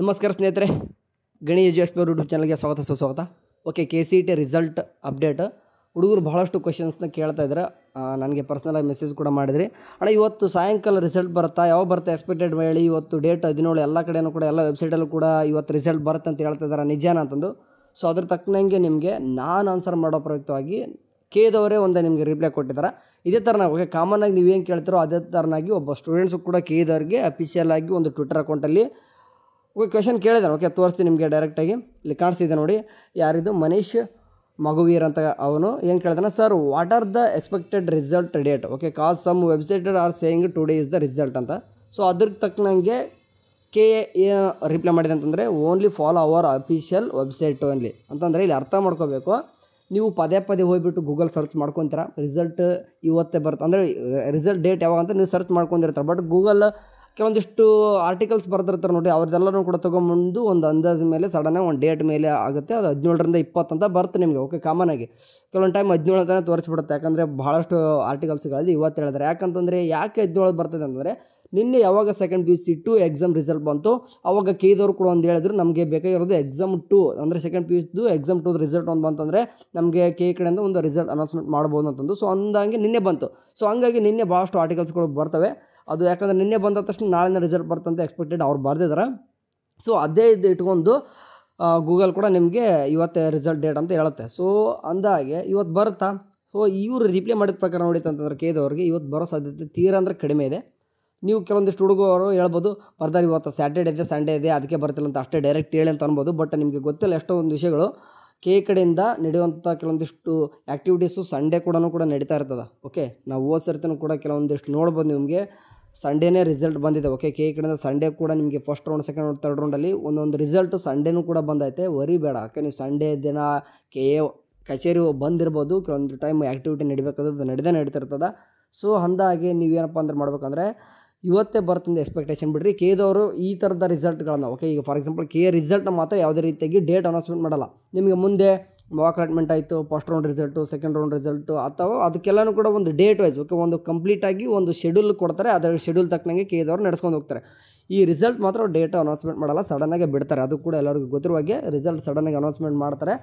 ನಮಸ್ಕಾರ ಸ್ನೇಹಿತರೆ, ಗಣಿ ಎಜು ಎಕ್ಸ್ಪ್ಲೋರ್ ಯೂಟ್ಯೂಬ್ ಚಾನಲ್ಗೆ ಸ್ವಾಗತ ಸುಸ್ವಾಗತ. Okay, KCET result update. ಹುಡುಗರು ಬಹಳಷ್ಟು ಕ್ವಶನ್ಸ್ನ ಕೇಳ್ತಾ ಇದ್ದಾರೆ. ನನಗೆ ಪರ್ಸ್ನಲಾಗಿ ಮೆಸೇಜ್ ಕೂಡ ಮಾಡಿದ್ರಿ. ಅಣ್ಣ ಇವತ್ತು ಸಾಯಂಕಾಲ ರಿಸಲ್ಟ್ ಬರುತ್ತಾ, ಯಾವಾಗ ಬರುತ್ತೆ ಎಕ್ಸ್ಪೆಕ್ಟೆಡ್ ಹೇಳಿ. ಇವತ್ತು ಡೇಟ್ 17, ಎಲ್ಲ ಕಡೆಯೂ ಕೂಡ ಎಲ್ಲ ವೆಬ್ಸೈಟಲ್ಲೂ ಕೂಡ ಇವತ್ತು ರಿಸಲ್ಟ್ ಬರುತ್ತೆ ಅಂತ ಹೇಳ್ತಾ ಇದ್ದಾರೆ. ನಿಜಾನ ಅಂತಂದು. ಸೊ ಅದ್ರ ತಕ್ಕನಂಗೆ ನಿಮಗೆ ನಾನು ಆನ್ಸರ್ ಮಾಡೋ ಪ್ರಯುಕ್ತವಾಗಿ ಕೇದವರೇ ಒಂದೇ ನಿಮಗೆ ರಿಪ್ಲೈ ಕೊಟ್ಟಿದ್ದಾರೆ. ಇದೇ ಥರನಾಗಿ ಓಕೆ, ಕಾಮನ್ನಾಗಿ ನೀವೇನು ಕೇಳ್ತಿರೋ ಅದೇ ಥರನಾಗಿ ಒಬ್ಬ ಸ್ಟೂಡೆಂಟ್ಸು ಕೂಡ ಕೇದವ್ರಿಗೆ ಅಫಿಷಿಯಲ್ ಆಗಿ ಒಂದು ಟ್ವಿಟರ್ ಅಕೌಂಟಲ್ಲಿ ಓಕೆ ಕ್ವೆಶನ್ ಕೇಳಿದಾನೆ. ಓಕೆ, ತೋರಿಸ್ತೀನಿ ನಿಮಗೆ ಡೈರೆಕ್ಟಾಗಿ. ಇಲ್ಲಿ ಕಾಣಿಸ್ತಿದೆ ನೋಡಿ, ಯಾರಿದು ಮನೀಶ್ ಮಗುವೀರ್ ಅಂತ. ಅವನು ಏನು ಕೇಳಿದಾನೆ, sir what are the expected result date. Okay, cause some websites are saying today is the result ಅಂತ. ಸೊ ಅದ್ರ ತಕ್ಕನಂಗೆ ರಿಪ್ಲೈ ಮಾಡಿದೆ ಅಂತಂದರೆ only follow our official website only ಅಂತಂದರೆ ಇಲ್ಲಿ ಅರ್ಥ ಮಾಡ್ಕೋಬೇಕು. ನೀವು ಪದೇ ಹೋಗಿಬಿಟ್ಟು ಗೂಗಲ್ ಸರ್ಚ್ ಮಾಡ್ಕೊತೀರ, ರಿಸಲ್ಟ್ ಇವತ್ತೇ ಬರುತ್ತೆ ಅಂದರೆ ರಿಸಲ್ಟ್ ಡೇಟ್ ಯಾವಾಗ ಅಂತ ನೀವು ಸರ್ಚ್ ಮಾಡ್ಕೊಂಡಿರ್ತಾರೆ. ಬಟ್ ಗೂಗಲ್ ಕೆಲವೊಂದಿಷ್ಟು ಆರ್ಟಿಕಲ್ಸ್ ಬರ್ದಿರ್ತಾರೆ ನೋಡಿ, ಅವ್ರದ್ದೆಲ್ಲರೂ ಕೂಡ ತೊಗೊಂಬಂದು ಒಂದು ಅಂದಾಜು ಮೇಲೆ ಸಡನ್ನಾಗಿ ಒಂದು ಡೇಟ್ ಮೇಲೆ ಆಗುತ್ತೆ. ಅದು 17ರಿಂದ 20 ಅಂತ ಬರುತ್ತೆ ನಿಮಗೆ. ಓಕೆ, ಕಾಮನ್ನಾಗಿ ಕೆಲವೊಂದು ಟೈಮ್ 17 ಅಂತಲೇ ತೋರಿಸ್ಬಿಡುತ್ತೆ. ಯಾಕಂದರೆ ಭಾಳಷ್ಟು ಆರ್ಟಿಕಲ್ಸ್ಗಳಲ್ಲಿ ಇವತ್ತು ಹೇಳಿದ್ದಾರೆ. ಯಾಕಂತಂದರೆ ಯಾಕೆ 17 ಬರ್ತದೆ ಅಂತಂದರೆ, ನಿನ್ನೆ ಯಾವಾಗ ಸೆಕೆಂಡ್ PUC 2 ಎಕ್ಸಾಮ್ ರಿಸಲ್ಟ್ ಬಂತು ಅವಾಗ ಕೇದವ್ರು ಕೂಡ ಒಂದು ಹೇಳಿದ್ರು, ನಮಗೆ ಬೇಕಾಗಿರೋದು ಎಕ್ಸಾಮ್ 2 ಅಂದರೆ ಸೆಕೆಂಡ್ PUCದು ಎಕ್ಸಾಮ್ 2 ರಿಸಲ್ಟ್ ಒಂದು ಬಂತಂದರೆ ನಮಗೆ ಕಡೆಯಿಂದ ಒಂದು ರಿಸಲ್ಟ್ ಅನೌನ್ಸ್ಮೆಂಟ್ ಮಾಡ್ಬೋದು ಅಂತಂದು. ಸೊ ಅಂದಂಗೆ ನಿನ್ನೆ ಬಂತು. ಸೊ ಹಂಗಾಗಿ ನಿನ್ನೆ ಭಾಳಷ್ಟು ಆರ್ಟಿಕಲ್ಸ್ಗಳು ಬರ್ತವೆ. ಅದು ಯಾಕಂದರೆ ನಿನ್ನೆ ಬಂದ ತಕ್ಷಣ ನಾಳಿನ ರಿಸಲ್ಟ್ ಬರ್ತಂತ ಎಕ್ಸ್ಪೆಕ್ಟೆಡ್ ಅವ್ರು ಬರೆದಿದ್ದಾರೆ. ಸೊ ಅದೇ ಇದು ಇಟ್ಕೊಂಡು ಗೂಗಲ್ ಕೂಡ ನಿಮಗೆ ಇವತ್ತೇ ರಿಸಲ್ಟ್ ಡೇಟ್ ಅಂತ ಹೇಳುತ್ತೆ. ಸೊ ಅಂದಾಗೆ ಇವತ್ತು ಬರುತ್ತಾ. ಸೊ ಇವರು ರಿಪ್ಲೈ ಮಾಡಿದ ಪ್ರಕಾರ ನೋಡಿತಂತಂದ್ರೆ ಕೇದವ್ರಿಗೆ ಇವತ್ತು ಬರೋ ಸಾಧ್ಯತೆ ತೀರಾ ಅಂದರೆ ಕಡಿಮೆ ಇದೆ. ನೀವು ಕೆಲವೊಂದಿಷ್ಟು ಹುಡುಗರು ಹೇಳ್ಬೋದು, ಬರ್ದಾರೆ ಇವತ್ತು ಸ್ಯಾಟರ್ಡೇ ಇದೆ ಸಂಡೇ ಇದೆ ಅದಕ್ಕೆ ಬರ್ತಿಲ್ಲ ಅಂತ ಅಷ್ಟೇ ಡೈರೆಕ್ಟ್ ಹೇಳಿ ಅಂತ ಅನ್ಬೋದು. ಬಟ್ ನಿಮಗೆ ಗೊತ್ತಿಲ್ಲ ಎಷ್ಟೋ ಒಂದು ವಿಷಯಗಳು ಕಡೆಯಿಂದ ನಡೆಯುವಂಥ ಕೆಲವೊಂದಿಷ್ಟು ಆ್ಯಕ್ಟಿವಿಟೀಸು ಸಂಡೇ ಕೂಡ ನಡೀತಾ ಇರ್ತದೆ. ಓಕೆ, ನಾವು ಹೋದ ಸರ್ತಿನೂ ಕೂಡ ಕೆಲವೊಂದಿಷ್ಟು ನೋಡ್ಬೋದು, ನಿಮಗೆ ಸಂಡೇನೇ ರಿಸಲ್ಟ್ ಬಂದಿದೆ. ಓಕೆ, ಕಡೆಯಿಂದ ಸಂಡೇ ಕೂಡ ನಿಮಗೆ first round second round third ರೌಂಡಲ್ಲಿ ಒಂದೊಂದು ರಿಸಲ್ಟು ಸಂಡೇನೂ ಕೂಡ ಬಂದೈತೆ. ವರಿ ಬೇಡ. ಓಕೆ, ನೀವು ಸಂಡೇ ದಿನ ಕಚೇರಿ ಬಂದಿರ್ಬೋದು, ಕೆಲವೊಂದು ಟೈಮ್ ಆ್ಯಕ್ಟಿವಿಟಿ ನಡಿಬೇಕಾದ್ರೆ ನಡೀತಿರ್ತದೆ. ಸೊ ಅಂದಾಗೆ ನೀವೇನಪ್ಪ ಅಂದ್ರೆ ಮಾಡ್ಬೇಕಂದ್ರೆ ಇವತ್ತೇ ಬರ್ತಂದು ಎಕ್ಸ್ಪೆಕ್ಟೇಷನ್ ಬಿಡ್ರಿ. ಕೇದವರು ಈ ಥರದ ರಿಸಲ್ಟ್ಗಳನ್ನು ಓಕೆ, ಈಗ ಫಾರ್ ಎಕ್ಸಾಂಪಲ್ ರಿಸಲ್ಟ್ನ ಮಾತ್ರ ಯಾವುದೇ ರೀತಿಯಾಗಿ ಡೇಟ್ ಅನೌನ್ಸ್ಮೆಂಟ್ ಮಾಡಲ್ಲ. ನಿಮಗೆ ಮುಂದೆ ಮಾಕ್ ಅಲಾಟ್ಮೆಂಟ್ ಆಯಿತು, first round result, second round result ಅಥವಾ ಅದಕ್ಕೆಲ್ಲನೂ ಕೂಡ ಒಂದು ಡೇಟ್ ವೈಸ್ ಓಕೆ ಒಂದು ಕಂಪ್ಲೀಟಾಗಿ ಒಂದು ಶೆಡ್ಯೂಲ್ ಕೊಡ್ತಾರೆ. ಅದರ ಶೆಡ್ಯೂಲ್ ತಕ್ಕನಂಗೆ ಕೇದವ್ರು ನಡೆಸ್ಕೊಂಡು ಹೋಗ್ತಾರೆ. ಈ ರಿಸಲ್ಟ್ ಮಾತ್ರ ಡೇಟ್ ಅನೌನ್ಸ್ಮೆಂಟ್ ಮಾಡಲ್ಲ, ಸಡನ್ನಾಗಿ ಬಿಡ್ತಾರೆ. ಅದು ಕೂಡ ಎಲ್ಲರಿಗೂ ಗೊತ್ತಿರುವ ಹಾಗೆ ರಿಸಲ್ಟ್ ಸಡನ್ನಾಗಿ ಅನೌನ್ಸ್ಮೆಂಟ್ ಮಾಡ್ತಾರೆ.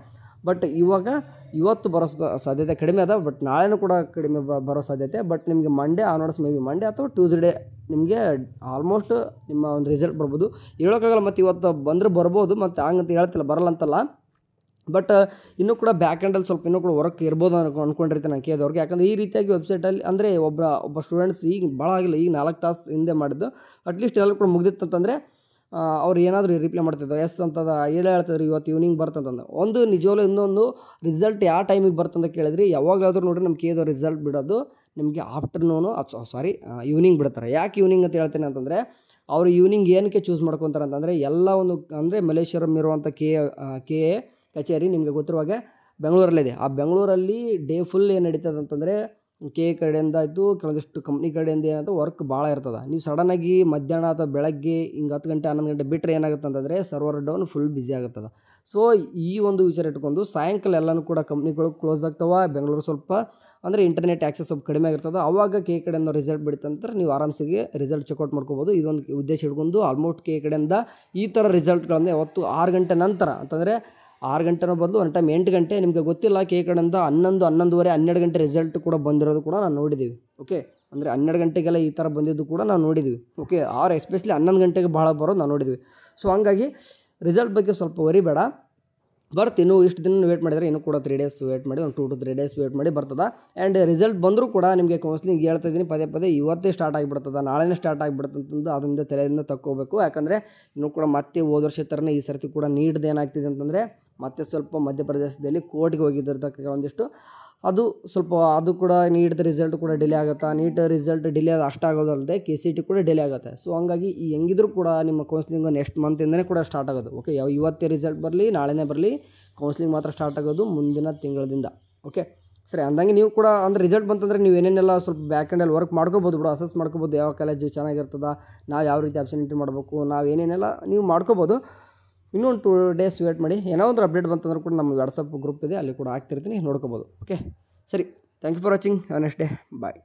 ಬಟ್ ಇವತ್ತು ಬರೋ ಸಾಧ್ಯತೆ ಕಡಿಮೆ ಅದ. ಬಟ್ ನಾಳೆನೂ ಕೂಡ ಕಡಿಮೆ ಬರೋ ಸಾಧ್ಯತೆ. ಬಟ್ ನಿಮಗೆ Monday onwards may be Monday ಅಥವಾ ಟ್ಯೂಸ್ಡೇ ನಿಮಗೆ ಆಲ್ಮೋಸ್ಟ್ ನಿಮ್ಮ ಒಂದು ರಿಸಲ್ಟ್ ಬರ್ಬೋದು. ಹೇಳೋಕ್ಕಾಗಲ್ಲ, ಮತ್ತು ಇವತ್ತು ಬಂದರೆ ಬರ್ಬೋದು, ಮತ್ತು ಹಂಗಂತ ಹೇಳ್ತಿಲ್ಲ, ಬರಲ್ಲ ಅಂತಲ್ಲ. ಬಟ್ ಇನ್ನೂ ಕೂಡ ಬ್ಯಾಕ್ ಎಂಡಲ್ಲಿ ಸ್ವಲ್ಪ ಇನ್ನೂ ಕೂಡ ವರ್ಕ್ ಇರ್ಬೋದು ಅಂದ್ಕೊಂಡಿರ್ತೀನಿ ನಾನು ಕೇದವ್ರಿಗೆ. ಯಾಕಂದರೆ ಈ ರೀತಿಯಾಗಿ ವೆಬ್ಸೈಟಲ್ಲಿ ಅಂದರೆ ಒಬ್ಬ ಸ್ಟೂಡೆಂಟ್ಸ್ ಈಗ ಭಾಳ ಆಗಿಲ್ಲ, ಈಗ 4 ತಾಸು ಹಿಂದೆ ಮಾಡಿದ್ದು ಅಟ್ಲೀಸ್ಟ್ ಎಲ್ಲ ಕೂಡ ಮುಗ್ದಿತ್ತಂತಂದರೆ ಅವ್ರು ಏನಾದರೂ ರಿಪ್ಲೈ ಮಾಡ್ತಿದ್ರು ಎಸ್ ಅಂತದ ಹೇಳ್ತಿದ್ರು ಇವತ್ತು ಈವ್ನಿಂಗ್ ಬರ್ತಂತಂದು. ಒಂದು ನಿಜವಾಗ್ಲೂ ಇನ್ನೊಂದು ರಿಸಲ್ಟ್ ಯಾವ ಟೈಮಿಗೆ ಬರ್ತಂತ ಕೇಳಿದ್ರಿ, ಯಾವಾಗಾದರೂ ನೋಡಿರಿ ನಮ್ಮ ಕೇದೋ ರಿಸಲ್ಟ್ ಬಿಡೋದು ನಿಮಗೆ ಆಫ್ಟರ್ನೂನು ಈವ್ನಿಂಗ್ ಬಿಡ್ತಾರೆ. ಯಾಕೆ ಈವ್ನಿಂಗ್ ಅಂತ ಹೇಳ್ತೀನಿ ಅಂತಂದರೆ, ಅವರು ಈವ್ನಿಂಗ್ ಏನಕ್ಕೆ ಚೂಸ್ ಮಾಡ್ಕೊತಾರೆ ಅಂತಂದರೆ ಎಲ್ಲ ಒಂದು ಅಂದರೆ ಮಲೇಶ್ವರಂ ಇರುವಂಥ ಕೆ ಎ ಕಚೇರಿ ನಿಮಗೆ ಗೊತ್ತಿರುವಾಗೆ ಬೆಂಗಳೂರಲ್ಲಿದೆ. ಆ ಬೆಂಗಳೂರಲ್ಲಿ ಡೇ ಫುಲ್ ಏನು ನಡೀತದೆ ಅಂತಂದರೆ ಕಡೆಯಿಂದ ಆಯಿತು, ಕೆಲವೊಂದಿಷ್ಟು ಕಂಪ್ನಿ ಕಡೆಯಿಂದ ಏನಾಯ್ತು ವರ್ಕ್ ಭಾಳ ಇರ್ತದೆ. ನೀವು ಸಡನ್ನಾಗಿ ಮಧ್ಯಾಹ್ನ ಅಥವಾ ಬೆಳಗ್ಗೆ ಹಿಂಗೆ 10 ಗಂಟೆ 11 ಗಂಟೆ ಬಿಟ್ಟರೆ ಏನಾಗುತ್ತೆ ಅಂತಂದರೆ ಸರ್ವರ್ ಡೌನ್ ಫುಲ್ ಬ್ಯುಸಿ ಆಗುತ್ತದೆ. ಸೊ ಈ ಒಂದು ವಿಚಾರ ಇಟ್ಕೊಂಡು ಸಾಯಂಕಾಲ ಎಲ್ಲನೂ ಕೂಡ ಕಂಪ್ನಿಗಳು ಕ್ಲೋಸ್ ಆಗ್ತವೆ. ಬೆಂಗಳೂರು ಸ್ವಲ್ಪ ಅಂದರೆ ಇಂಟರ್ನೆಟ್ ಆ್ಯಕ್ಸೆಸ್ ಸ್ವಲ್ಪ ಕಡಿಮೆ ಆಗಿರ್ತದೆ. ಆವಾಗ ಕಡೆಯಿಂದ ರಿಸಲ್ಟ್ ಬಿಡುತ್ತಂದ್ರೆ ನೀವು ಆರಾಮ್ಸಿಗೆ ರಿಸಲ್ಟ್ ಚೆಕ್ಔಟ್ ಮಾಡ್ಕೋಬೋದು. ಇದೊಂದು ಉದ್ದೇಶ ಇಟ್ಕೊಂಡು ಆಲ್ಮೋಸ್ಟ್ ಕಡೆಯಿಂದ ಈ ಥರ ರಿಸಲ್ಟ್ಗಳನ್ನು ಯಾವತ್ತು 6 ಗಂಟೆ ನಂತರ ಅಂತಂದರೆ 6 ಗಂಟೆನೋ ಬದಲು ಒಂದು ಟೈಮ್ 8 ಗಂಟೆ ನಿಮಗೆ ಗೊತ್ತಿಲ್ಲ ಕಡೆಯಿಂದ 11, 11:30, 12 ಗಂಟೆ ರಿಸಲ್ಟ್ ಕೂಡ ಬಂದಿರೋದು ಕೂಡ ನಾವು ನೋಡಿದ್ದೀವಿ. ಓಕೆ, ಅಂದರೆ 12 ಗಂಟೆಗೆಲ್ಲ ಈ ಥರ ಬಂದಿದ್ದು ಕೂಡ ನಾವು ನೋಡಿದ್ದೀವಿ. ಓಕೆ, ಎಸ್ಪೆಷಲಿ 11 ಗಂಟೆಗೆ ಭಾಳ ಬರೋದು ನಾವು ನೋಡಿದ್ವಿ. ಸೊ ಹಂಗಾಗಿ ರಿಸಲ್ಟ್ ಬಗ್ಗೆ ಸ್ವಲ್ಪ ವರಿ ಬೇಡ. ಇನ್ನೂ ಇಷ್ಟು ದಿನ ವೇಟ್ ಮಾಡಿದರೆ ಇನ್ನೂ ಕೂಡ 3 ಡೇಸ್ ವೇಟ್ ಮಾಡಿ, ಒಂದು 2 to 3 ಡೇಸ್ ವೇಟ್ ಮಾಡಿ ಬರ್ತದೆ. ಆ್ಯಂಡ್ ರಿಸಲ್ಟ್ ಬಂದರೂ ಕೂಡ ನಿಮಗೆ ಕೌನ್ಸ್ಲಿಂಗ್ ಹೇಳ್ತಾ ಇದ್ದೀನಿ ಪದೇ ಇವತ್ತೇ ಸ್ಟಾರ್ಟ್ ಆಗಿಬಿಡ್ತದೆ, ನಾಳೆನೇ ಸ್ಟಾರ್ಟ್ ಆಗಿಬಿಡುತ್ತೆ ಅಂತಂದು ಅದರಿಂದ ತಲೆಯಿಂದ ತಕ್ಕೋಬೇಕು. ಯಾಕಂದರೆ ಇನ್ನೂ ಕೂಡ ಮತ್ತೆ ಹೋದ ವರ್ಷ ಥರನೇ ಈ ಸರ್ತಿ ಕೂಡ ನೀಡ್ದು ಏನಾಗ್ತಿದೆ ಅಂತಂದರೆ ಮತ್ತೆ ಸ್ವಲ್ಪ ಮಧ್ಯಪ್ರದೇಶದಲ್ಲಿ ಕೋರ್ಟ್ಗೆ ಹೋಗಿದ್ದಿರ್ತಕ್ಕ ಕೆಲವೊಂದಿಷ್ಟು ಅದು ಕೂಡ ನೀಟ್ದ ರಿಸಲ್ಟ್ ಕೂಡ ಡಿಲೇ ಆಗುತ್ತೆ. ನೀಟ್ ರಿಸಲ್ಟ್ ಡಿಲೇ ಅಷ್ಟಾಗೋದಲ್ಲದೆ KCET ಕೂಡ ಡಿಲೇ ಆಗುತ್ತೆ. ಸೊ ಹಂಗಾಗಿ ಹೆಂಗಿದ್ರೂ ಕೂಡ ನಿಮ್ಮ ಕೌನ್ಸ್ಲಿಂಗು ನೆಕ್ಸ್ಟ್ ಮಂತಿಂದನೇ ಕೂಡ ಸ್ಟಾರ್ಟ್ ಆಗೋದು. ಓಕೆ, ಇವತ್ತೇ ರಿಸಲ್ಟ್ ಬರಲಿ ನಾಳೆನೇ ಬರಲಿ, ಕೌನ್ಸ್ಲಿಂಗ್ ಮಾತ್ರ ಸ್ಟಾರ್ಟ್ ಆಗೋದು ಮುಂದಿನ ತಿಂಗಳಿಂದ. ಓಕೆ ಸರಿ, ಅಂದಂಗೆ ನೀವು ಕೂಡ ಅಂದರೆ ರಿಸಲ್ಟ್ ಬಂತಂದರೆ ನೀವು ಏನೇನೆಲ್ಲ ಸ್ವಲ್ಪ ಬ್ಯಾಕ್ ಎಂಡಲ್ಲಿ ವರ್ಕ್ ಮಾಡ್ಕೋಬೋದು ಬಿಡು, ಅಸೆಸ್ ಮಾಡ್ಕೋಬೋದು. ಯಾವ ಕಾಲೇಜು ಚೆನ್ನಾಗಿರ್ತದೆ, ನಾವು ಯಾವ ರೀತಿ ಆಪ್ಷನ್ ಎಂಟ್ರಿ ಮಾಡಬೇಕು, ನಾವು ಏನೇನೆಲ್ಲ ನೀವು ಮಾಡ್ಕೋಬೋದು. ಇನ್ನೊಂದು 2 ಡೇಸ್ ವೇಟ್ ಮಾಡಿ. ಏನೋ ಒಂದು ಅಪ್ಡೇಟ್ ಬಂತಂದ್ರೆ ಕೂಡ ನಮ್ಮ ವಾಟ್ಸಪ್ ಗ್ರೂಪ್ ಇದೆ, ಅಲ್ಲಿ ಕೂಡ ಹಾಕ್ತಿರ್ತೀನಿ, ನೋಡ್ಕೋಬೋದು. ಓಕೆ ಸರಿ, thank you for watching. Next day bye.